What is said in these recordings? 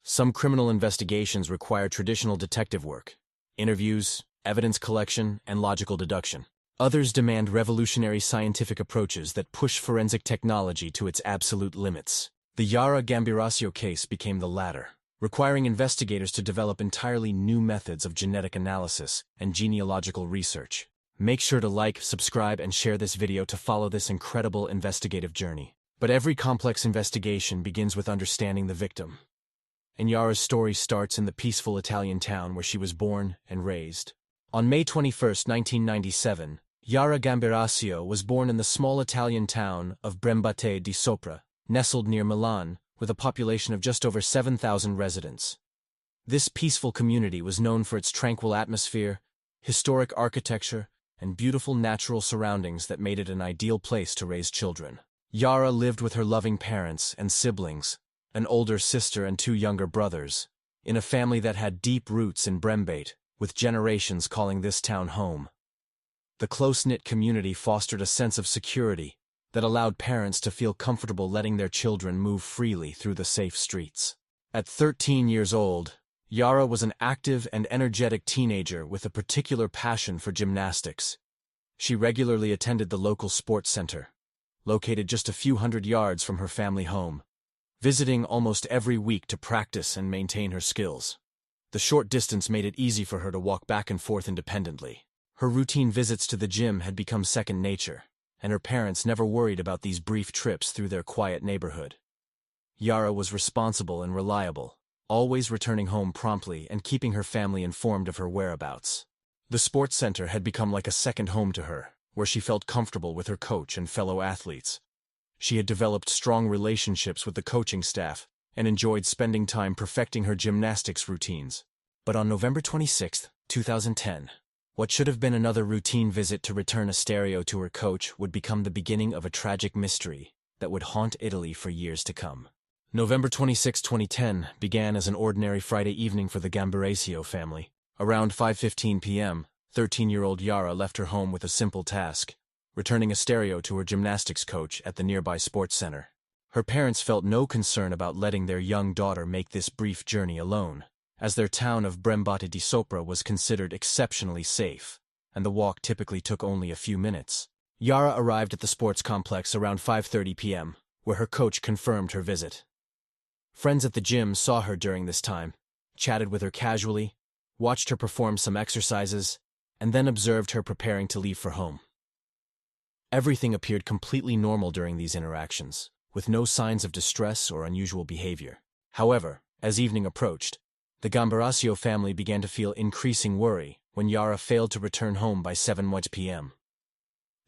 Some criminal investigations require traditional detective work, interviews, evidence collection, and logical deduction. Others demand revolutionary scientific approaches that push forensic technology to its absolute limits. The Yara Gambirasio case became the latter, requiring investigators to develop entirely new methods of genetic analysis and genealogical research. Make sure to like, subscribe, and share this video to follow this incredible investigative journey. But every complex investigation begins with understanding the victim. And Yara's story starts in the peaceful Italian town where she was born and raised. On May 21, 1997, Yara Gambirasio was born in the small Italian town of Brembate di Sopra, nestled near Milan, with a population of just over 7,000 residents. This peaceful community was known for its tranquil atmosphere, historic architecture, and beautiful natural surroundings that made it an ideal place to raise children. Yara lived with her loving parents and siblings, an older sister and 2 younger brothers, in a family that had deep roots in Brembate, with generations calling this town home. The close-knit community fostered a sense of security that allowed parents to feel comfortable letting their children move freely through the safe streets. At 13 years old, Yara was an active and energetic teenager with a particular passion for gymnastics. She regularly attended the local sports center, located just a few hundred yards from her family home, visiting almost every week to practice and maintain her skills. The short distance made it easy for her to walk back and forth independently. Her routine visits to the gym had become second nature, and her parents never worried about these brief trips through their quiet neighborhood. Yara was responsible and reliable, always returning home promptly and keeping her family informed of her whereabouts. The sports center had become like a second home to her, where she felt comfortable with her coach and fellow athletes. She had developed strong relationships with the coaching staff and enjoyed spending time perfecting her gymnastics routines. But on November 26, 2010, what should have been another routine visit to return a stereo to her coach would become the beginning of a tragic mystery that would haunt Italy for years to come. November 26, 2010 began as an ordinary Friday evening for the Gambirasio family. Around 5:15 p.m., 13-year-old Yara left her home with a simple task: returning a stereo to her gymnastics coach at the nearby sports center. Her parents felt no concern about letting their young daughter make this brief journey alone, as their town of Brembate di Sopra was considered exceptionally safe, and the walk typically took only a few minutes. Yara arrived at the sports complex around 5:30 p.m., where her coach confirmed her visit. Friends at the gym saw her during this time, chatted with her casually, watched her perform some exercises, and then observed her preparing to leave for home. Everything appeared completely normal during these interactions, with no signs of distress or unusual behavior. However, as evening approached, the Gambirasio family began to feel increasing worry when Yara failed to return home by 7:00 p.m.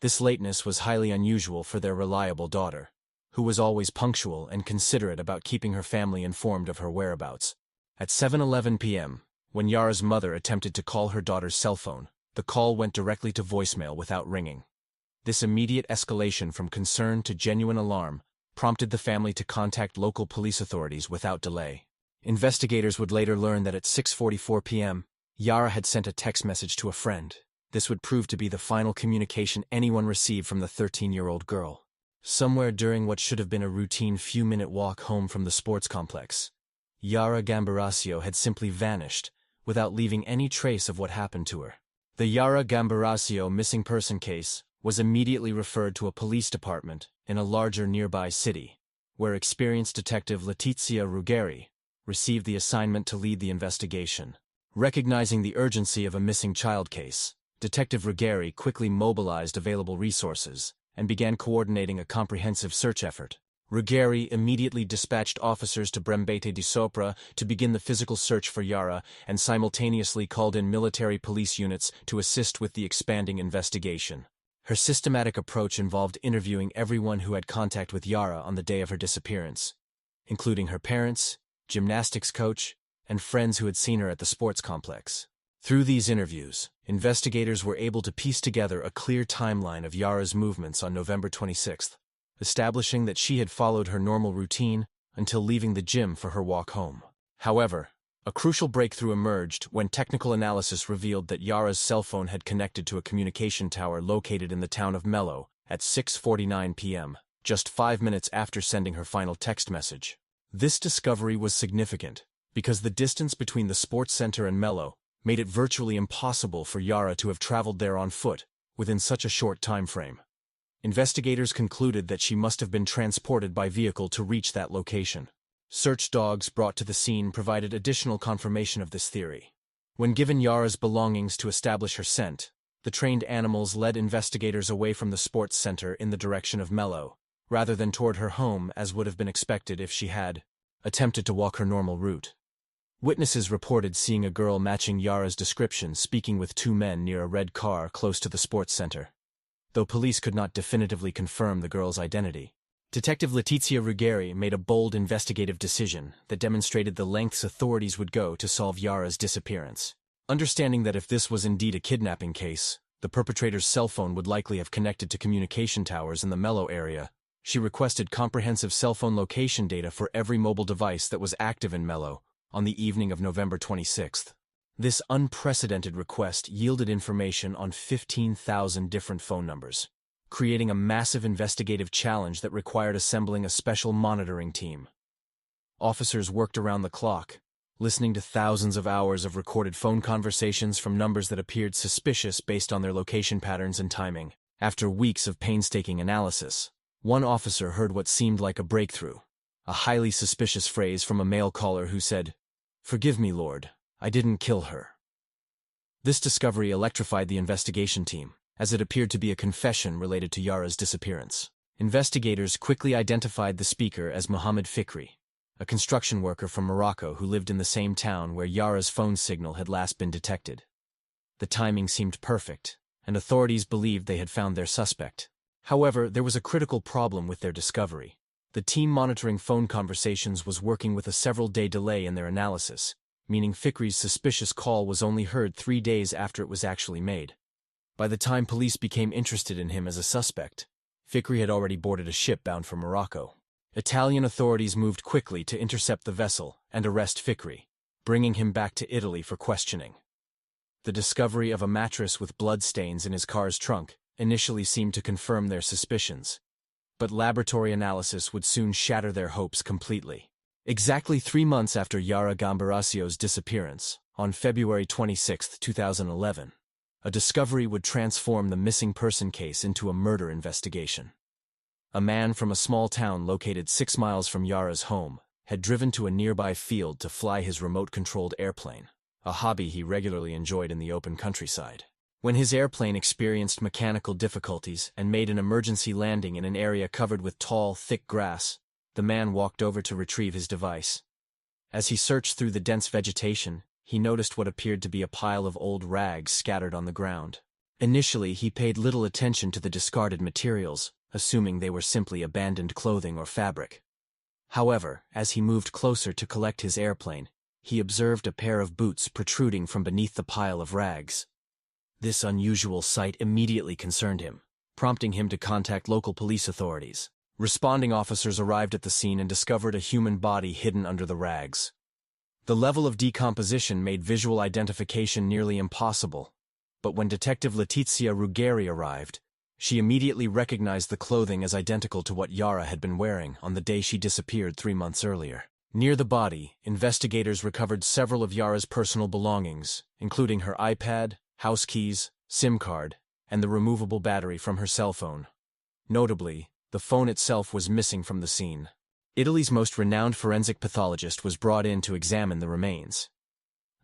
This lateness was highly unusual for their reliable daughter, who was always punctual and considerate about keeping her family informed of her whereabouts. At 7:11 p.m., when Yara's mother attempted to call her daughter's cell phone, the call went directly to voicemail without ringing. This immediate escalation from concern to genuine alarm prompted the family to contact local police authorities without delay. Investigators would later learn that at 6:44 p.m., Yara had sent a text message to a friend. This would prove to be the final communication anyone received from the 13-year-old girl. Somewhere during what should have been a routine few-minute walk home from the sports complex, Yara Gambirasio had simply vanished without leaving any trace of what happened to her. The Yara Gambirasio missing person case was immediately referred to a police department in a larger nearby city, where experienced detective Letizia Ruggeri received the assignment to lead the investigation. Recognizing the urgency of a missing child case, Detective Ruggeri quickly mobilized available resources and began coordinating a comprehensive search effort. Ruggeri immediately dispatched officers to Brembate di Sopra to begin the physical search for Yara and simultaneously called in military police units to assist with the expanding investigation. Her systematic approach involved interviewing everyone who had contact with Yara on the day of her disappearance, including her parents, gymnastics coach, and friends who had seen her at the sports complex. Through these interviews, investigators were able to piece together a clear timeline of Yara's movements on November 26th, establishing that she had followed her normal routine until leaving the gym for her walk home. However, a crucial breakthrough emerged when technical analysis revealed that Yara's cell phone had connected to a communication tower located in the town of Mello at 6:49 p.m., just 5 minutes after sending her final text message. This discovery was significant, because the distance between the sports center and Mello made it virtually impossible for Yara to have traveled there on foot within such a short time frame. Investigators concluded that she must have been transported by vehicle to reach that location. Search dogs brought to the scene provided additional confirmation of this theory. When given Yara's belongings to establish her scent, the trained animals led investigators away from the sports center in the direction of Mello, rather than toward her home as would have been expected if she had attempted to walk her normal route. Witnesses reported seeing a girl matching Yara's description speaking with two men near a red car close to the sports center, though police could not definitively confirm the girl's identity. Detective Letizia Ruggeri made a bold investigative decision that demonstrated the lengths authorities would go to solve Yara's disappearance. Understanding that if this was indeed a kidnapping case, the perpetrator's cell phone would likely have connected to communication towers in the Mello area, she requested comprehensive cell phone location data for every mobile device that was active in Mello on the evening of November 26th. This unprecedented request yielded information on 15,000 different phone numbers, creating a massive investigative challenge that required assembling a special monitoring team. Officers worked around the clock, listening to thousands of hours of recorded phone conversations from numbers that appeared suspicious based on their location patterns and timing. After weeks of painstaking analysis, one officer heard what seemed like a breakthrough, a highly suspicious phrase from a male caller who said, "Forgive me, Lord, I didn't kill her." This discovery electrified the investigation team, as it appeared to be a confession related to Yara's disappearance. Investigators quickly identified the speaker as Mohammed Fikri, a construction worker from Morocco who lived in the same town where Yara's phone signal had last been detected. The timing seemed perfect, and authorities believed they had found their suspect. However, there was a critical problem with their discovery. The team monitoring phone conversations was working with a several-day delay in their analysis, meaning Fikri's suspicious call was only heard 3 days after it was actually made. By the time police became interested in him as a suspect, Fikri had already boarded a ship bound for Morocco. Italian authorities moved quickly to intercept the vessel and arrest Fikri, bringing him back to Italy for questioning. The discovery of a mattress with bloodstains in his car's trunk initially seemed to confirm their suspicions, but laboratory analysis would soon shatter their hopes completely. Exactly 3 months after Yara Gambaracio's disappearance, on February 26, 2011, a discovery would transform the missing person case into a murder investigation. A man from a small town located 6 miles from Yara's home had driven to a nearby field to fly his remote-controlled airplane, a hobby he regularly enjoyed in the open countryside. When his airplane experienced mechanical difficulties and made an emergency landing in an area covered with tall, thick grass, the man walked over to retrieve his device. As he searched through the dense vegetation, he noticed what appeared to be a pile of old rags scattered on the ground. Initially, he paid little attention to the discarded materials, assuming they were simply abandoned clothing or fabric. However, as he moved closer to collect his airplane, he observed a pair of boots protruding from beneath the pile of rags. This unusual sight immediately concerned him, prompting him to contact local police authorities. Responding officers arrived at the scene and discovered a human body hidden under the rags. The level of decomposition made visual identification nearly impossible, but when Detective Letizia Ruggeri arrived, she immediately recognized the clothing as identical to what Yara had been wearing on the day she disappeared 3 months earlier. Near the body, investigators recovered several of Yara's personal belongings, including her iPad, house keys, SIM card, and the removable battery from her cell phone. Notably, the phone itself was missing from the scene. Italy's most renowned forensic pathologist was brought in to examine the remains.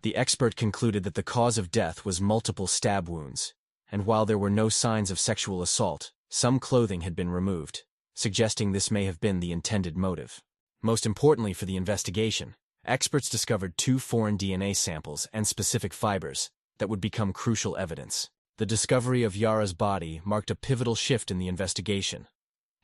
The expert concluded that the cause of death was multiple stab wounds, and while there were no signs of sexual assault, some clothing had been removed, suggesting this may have been the intended motive. Most importantly for the investigation, experts discovered 2 foreign DNA samples and specific fibers that would become crucial evidence. The discovery of Yara's body marked a pivotal shift in the investigation,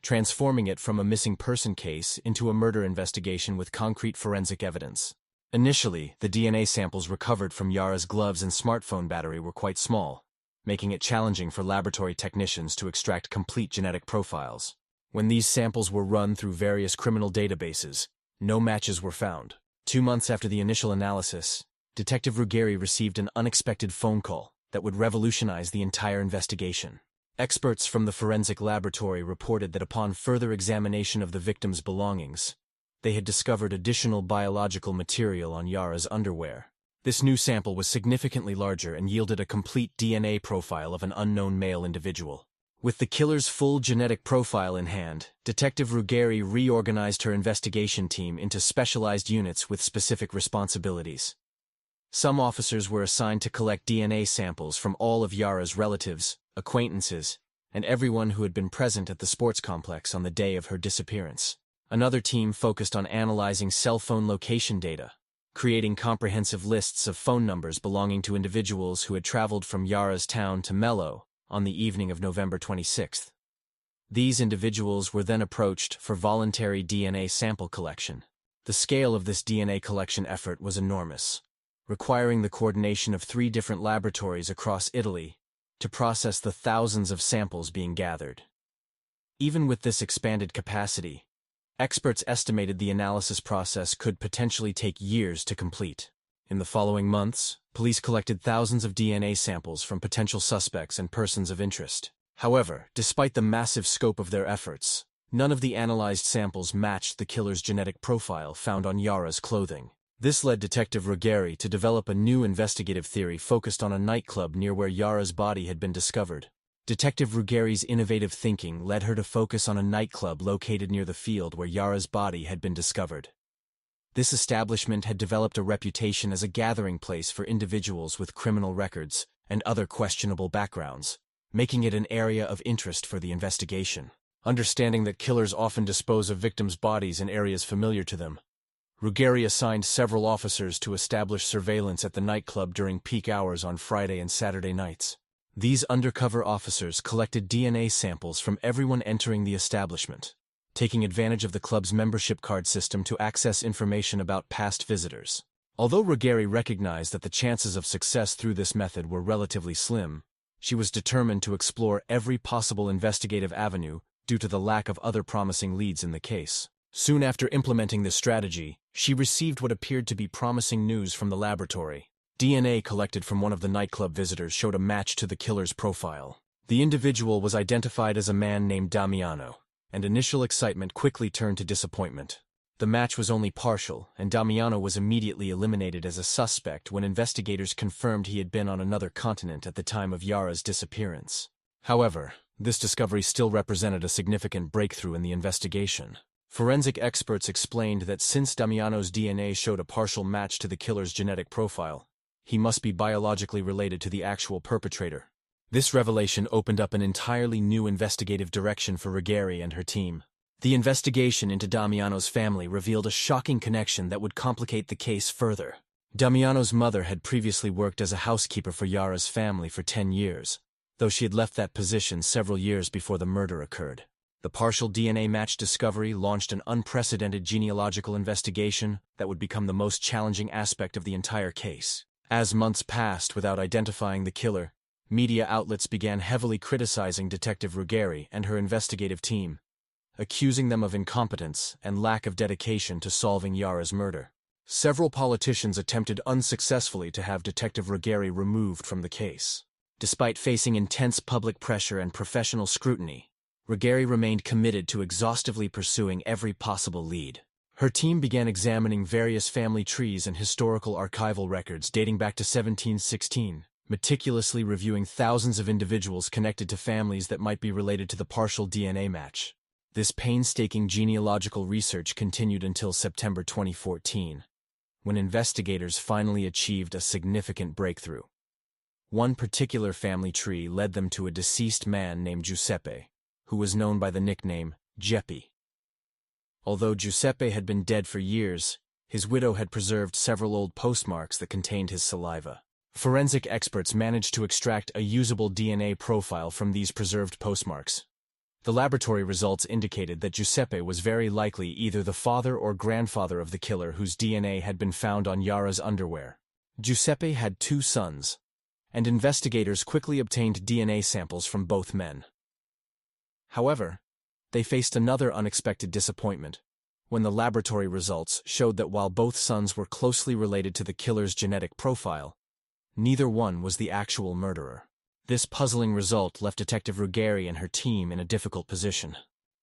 transforming it from a missing person case into a murder investigation with concrete forensic evidence. Initially, the DNA samples recovered from Yara's gloves and smartphone battery were quite small, making it challenging for laboratory technicians to extract complete genetic profiles. When these samples were run through various criminal databases, no matches were found. 2 months after the initial analysis, Detective Ruggeri received an unexpected phone call that would revolutionize the entire investigation. Experts from the forensic laboratory reported that upon further examination of the victim's belongings, they had discovered additional biological material on Yara's underwear. This new sample was significantly larger and yielded a complete DNA profile of an unknown male individual. With the killer's full genetic profile in hand, Detective Ruggeri reorganized her investigation team into specialized units with specific responsibilities. Some officers were assigned to collect DNA samples from all of Yara's relatives, acquaintances, and everyone who had been present at the sports complex on the day of her disappearance. Another team focused on analyzing cell phone location data, creating comprehensive lists of phone numbers belonging to individuals who had traveled from Yara's town to Mello on the evening of November 26th. These individuals were then approached for voluntary DNA sample collection. The scale of this DNA collection effort was enormous, requiring the coordination of 3 different laboratories across Italy to process the thousands of samples being gathered. Even with this expanded capacity, experts estimated the analysis process could potentially take years to complete. In the following months, police collected thousands of DNA samples from potential suspects and persons of interest. However, despite the massive scope of their efforts, none of the analyzed samples matched the killer's genetic profile found on Yara's clothing. This led Detective Ruggeri to develop a new investigative theory focused on a nightclub near where Yara's body had been discovered. Detective Ruggeri's innovative thinking led her to focus on a nightclub located near the field where Yara's body had been discovered. This establishment had developed a reputation as a gathering place for individuals with criminal records and other questionable backgrounds, making it an area of interest for the investigation. Understanding that killers often dispose of victims' bodies in areas familiar to them, Ruggeri assigned several officers to establish surveillance at the nightclub during peak hours on Friday and Saturday nights. These undercover officers collected DNA samples from everyone entering the establishment, taking advantage of the club's membership card system to access information about past visitors. Although Ruggeri recognized that the chances of success through this method were relatively slim, she was determined to explore every possible investigative avenue due to the lack of other promising leads in the case. Soon after implementing this strategy, she received what appeared to be promising news from the laboratory. DNA collected from one of the nightclub visitors showed a match to the killer's profile. The individual was identified as a man named Damiano, and initial excitement quickly turned to disappointment. The match was only partial, and Damiano was immediately eliminated as a suspect when investigators confirmed he had been on another continent at the time of Yara's disappearance. However, this discovery still represented a significant breakthrough in the investigation. Forensic experts explained that since Damiano's DNA showed a partial match to the killer's genetic profile, he must be biologically related to the actual perpetrator. This revelation opened up an entirely new investigative direction for Ruggeri and her team. The investigation into Damiano's family revealed a shocking connection that would complicate the case further. Damiano's mother had previously worked as a housekeeper for Yara's family for 10 years, though she had left that position several years before the murder occurred. The partial DNA match discovery launched an unprecedented genealogical investigation that would become the most challenging aspect of the entire case. As months passed without identifying the killer, media outlets began heavily criticizing Detective Ruggeri and her investigative team, accusing them of incompetence and lack of dedication to solving Yara's murder. Several politicians attempted unsuccessfully to have Detective Ruggeri removed from the case. Despite facing intense public pressure and professional scrutiny, Ruggeri remained committed to exhaustively pursuing every possible lead. Her team began examining various family trees and historical archival records dating back to 1716, meticulously reviewing thousands of individuals connected to families that might be related to the partial DNA match. This painstaking genealogical research continued until September 2014, when investigators finally achieved a significant breakthrough. One particular family tree led them to a deceased man named Giuseppe, who was known by the nickname Geppi. Although Giuseppe had been dead for years, his widow had preserved several old postmarks that contained his saliva. Forensic experts managed to extract a usable DNA profile from these preserved postmarks. The laboratory results indicated that Giuseppe was very likely either the father or grandfather of the killer whose DNA had been found on Yara's underwear. Giuseppe had 2 sons, and investigators quickly obtained DNA samples from both men. However, they faced another unexpected disappointment when the laboratory results showed that while both sons were closely related to the killer's genetic profile, neither one was the actual murderer. This puzzling result left Detective Ruggeri and her team in a difficult position.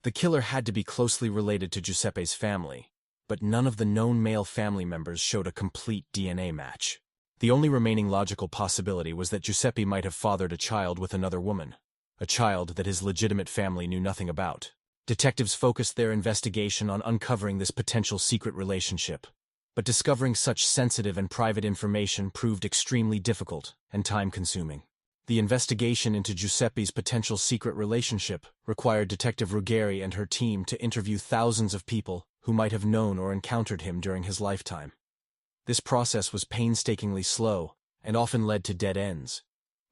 The killer had to be closely related to Giuseppe's family, but none of the known male family members showed a complete DNA match. The only remaining logical possibility was that Giuseppe might have fathered a child with another woman, a child that his legitimate family knew nothing about. Detectives focused their investigation on uncovering this potential secret relationship, but discovering such sensitive and private information proved extremely difficult and time-consuming. The investigation into Giuseppe's potential secret relationship required Detective Ruggeri and her team to interview thousands of people who might have known or encountered him during his lifetime. This process was painstakingly slow and often led to dead ends,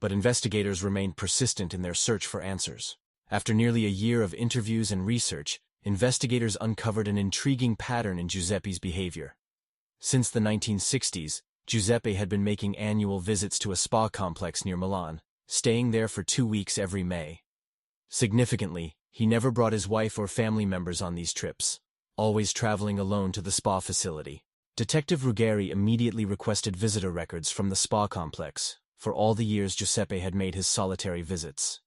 but investigators remained persistent in their search for answers. After nearly a year of interviews and research, investigators uncovered an intriguing pattern in Giuseppe's behavior. Since the 1960s, Giuseppe had been making annual visits to a spa complex near Milan, staying there for 2 weeks every May. Significantly, he never brought his wife or family members on these trips, always traveling alone to the spa facility. Detective Ruggeri immediately requested visitor records from the spa complex for all the years Giuseppe had made his solitary visits.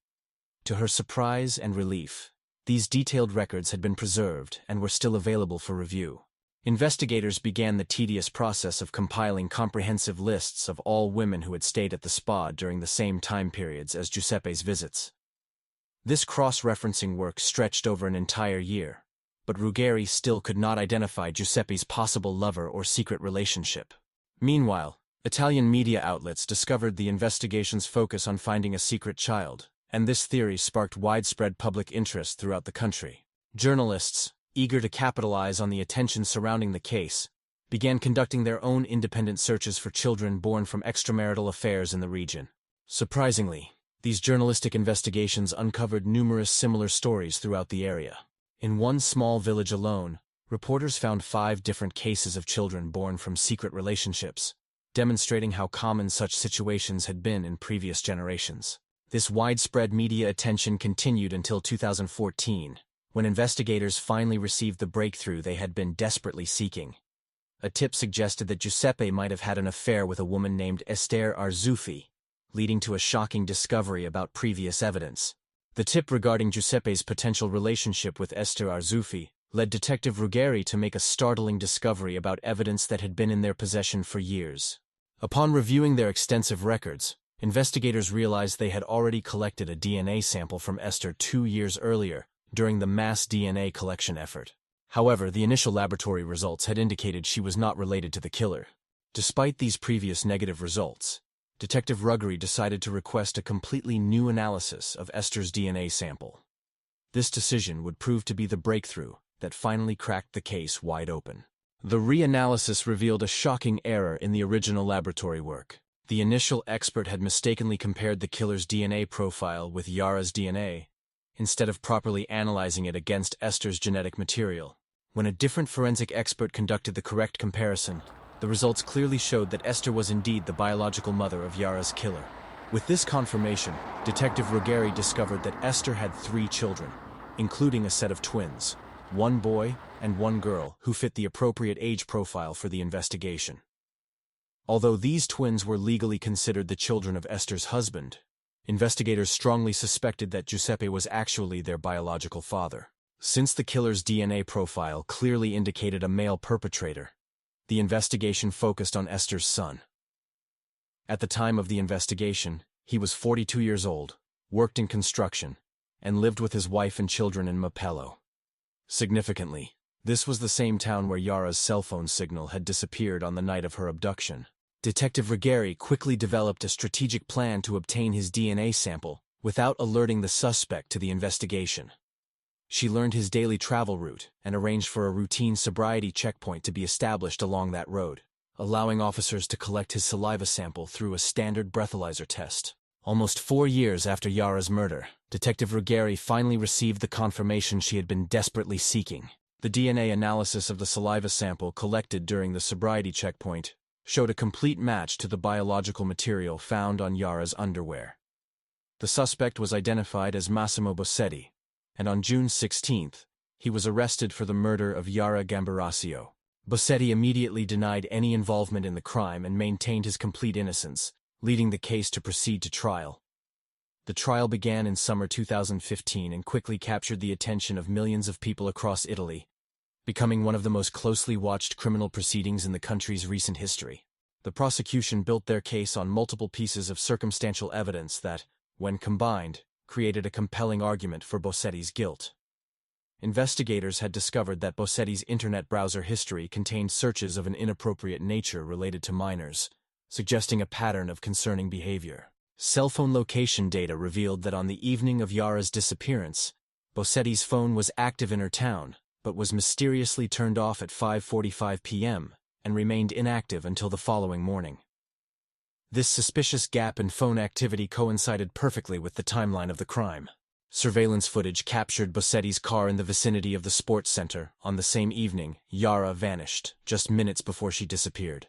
To her surprise and relief, these detailed records had been preserved and were still available for review. Investigators began the tedious process of compiling comprehensive lists of all women who had stayed at the spa during the same time periods as Giuseppe's visits. This cross-referencing work stretched over an entire year, but Ruggeri still could not identify Giuseppe's possible lover or secret relationship. Meanwhile, Italian media outlets discovered the investigation's focus on finding a secret child, and this theory sparked widespread public interest throughout the country. Journalists, eager to capitalize on the attention surrounding the case, began conducting their own independent searches for children born from extramarital affairs in the region. Surprisingly, these journalistic investigations uncovered numerous similar stories throughout the area. In one small village alone, reporters found 5 different cases of children born from secret relationships, demonstrating how common such situations had been in previous generations. This widespread media attention continued until 2014, when investigators finally received the breakthrough they had been desperately seeking. A tip suggested that Giuseppe might have had an affair with a woman named Esther Arzuffi, leading to a shocking discovery about previous evidence. The tip regarding Giuseppe's potential relationship with Esther Arzuffi led Detective Ruggeri to make a startling discovery about evidence that had been in their possession for years. Upon reviewing their extensive records, investigators realized they had already collected a DNA sample from Esther 2 years earlier, during the mass DNA collection effort. However, the initial laboratory results had indicated she was not related to the killer. Despite these previous negative results, Detective Ruggeri decided to request a completely new analysis of Esther's DNA sample. This decision would prove to be the breakthrough that finally cracked the case wide open. The reanalysis revealed a shocking error in the original laboratory work. The initial expert had mistakenly compared the killer's DNA profile with Yara's DNA, instead of properly analyzing it against Esther's genetic material. When a different forensic expert conducted the correct comparison, the results clearly showed that Esther was indeed the biological mother of Yara's killer. With this confirmation, Detective Ruggeri discovered that Esther had 3 children, including a set of twins, 1 boy and 1 girl who fit the appropriate age profile for the investigation. Although these twins were legally considered the children of Esther's husband, investigators strongly suspected that Giuseppe was actually their biological father. Since the killer's DNA profile clearly indicated a male perpetrator, the investigation focused on Esther's son. At the time of the investigation, he was 42 years old, worked in construction, and lived with his wife and children in Mapello. Significantly, this was the same town where Yara's cell phone signal had disappeared on the night of her abduction. Detective Ruggeri quickly developed a strategic plan to obtain his DNA sample without alerting the suspect to the investigation. She learned his daily travel route and arranged for a routine sobriety checkpoint to be established along that road, allowing officers to collect his saliva sample through a standard breathalyzer test. Almost 4 years after Yara's murder, Detective Ruggeri finally received the confirmation she had been desperately seeking. The DNA analysis of the saliva sample collected during the sobriety checkpoint showed a complete match to the biological material found on Yara's underwear. The suspect was identified as Massimo Bossetti, and on June 16th, he was arrested for the murder of Yara Gambarasio. Bossetti immediately denied any involvement in the crime and maintained his complete innocence, leading the case to proceed to trial. The trial began in summer 2015 and quickly captured the attention of millions of people across Italy. becoming one of the most closely watched criminal proceedings in the country's recent history. The prosecution built their case on multiple pieces of circumstantial evidence that, when combined, created a compelling argument for Bossetti's guilt. Investigators had discovered that Bossetti's internet browser history contained searches of an inappropriate nature related to minors, suggesting a pattern of concerning behavior. Cell phone location data revealed that on the evening of Yara's disappearance, Bossetti's phone was active in her town, but was mysteriously turned off at 5:45 p.m. and remained inactive until the following morning. This suspicious gap in phone activity coincided perfectly with the timeline of the crime. Surveillance footage captured Bossetti's car in the vicinity of the sports center. On the same evening, Yara vanished, just minutes before she disappeared.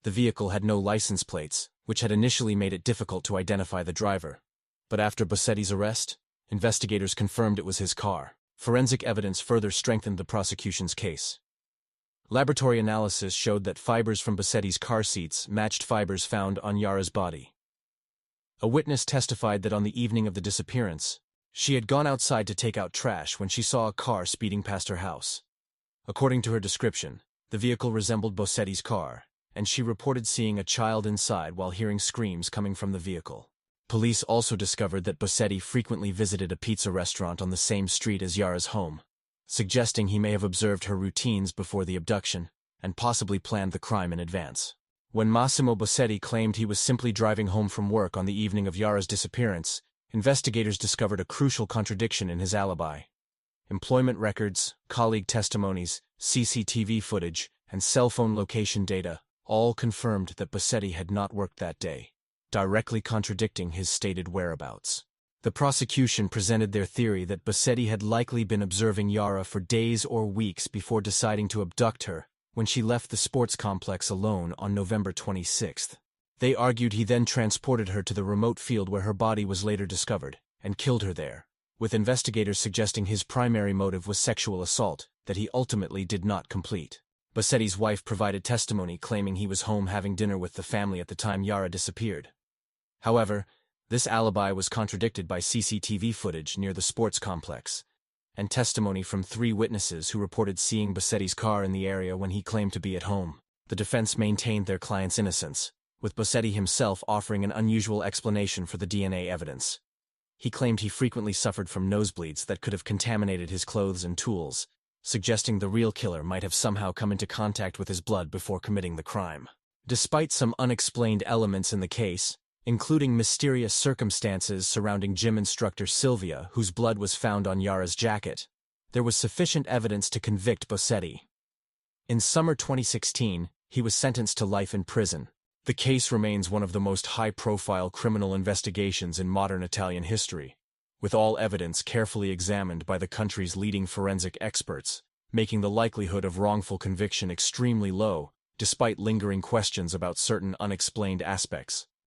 The vehicle had no license plates, which had initially made it difficult to identify the driver. But after Bossetti's arrest, investigators confirmed it was his car. Forensic evidence further strengthened the prosecution's case. Laboratory analysis showed that fibers from Bossetti's car seats matched fibers found on Yara's body. A witness testified that on the evening of the disappearance, she had gone outside to take out trash when she saw a car speeding past her house. According to her description, the vehicle resembled Bossetti's car, and she reported seeing a child inside while hearing screams coming from the vehicle. Police also discovered that Bossetti frequently visited a pizza restaurant on the same street as Yara's home, suggesting he may have observed her routines before the abduction and possibly planned the crime in advance. When Massimo Bossetti claimed he was simply driving home from work on the evening of Yara's disappearance, investigators discovered a crucial contradiction in his alibi. Employment records, colleague testimonies, CCTV footage, and cell phone location data all confirmed that Bossetti had not worked that day, directly contradicting his stated whereabouts. The prosecution presented their theory that Bossetti had likely been observing Yara for days or weeks before deciding to abduct her when she left the sports complex alone on November 26th. They argued he then transported her to the remote field where her body was later discovered, and killed her there, with investigators suggesting his primary motive was sexual assault that he ultimately did not complete. Bossetti's wife provided testimony claiming he was home having dinner with the family at the time Yara disappeared. However, this alibi was contradicted by CCTV footage near the sports complex, and testimony from 3 witnesses who reported seeing Bossetti's car in the area when he claimed to be at home. The defense maintained their client's innocence, with Bossetti himself offering an unusual explanation for the DNA evidence. He claimed he frequently suffered from nosebleeds that could have contaminated his clothes and tools, suggesting the real killer might have somehow come into contact with his blood before committing the crime. Despite some unexplained elements in the case, including mysterious circumstances surrounding gym instructor Sylvia, whose blood was found on Yara's jacket, there was sufficient evidence to convict Bossetti. In summer 2016, he was sentenced to life in prison. The case remains one of the most high-profile criminal investigations in modern Italian history, with all evidence carefully examined by the country's leading forensic experts, making the likelihood of wrongful conviction extremely low, despite lingering questions about certain unexplained aspects.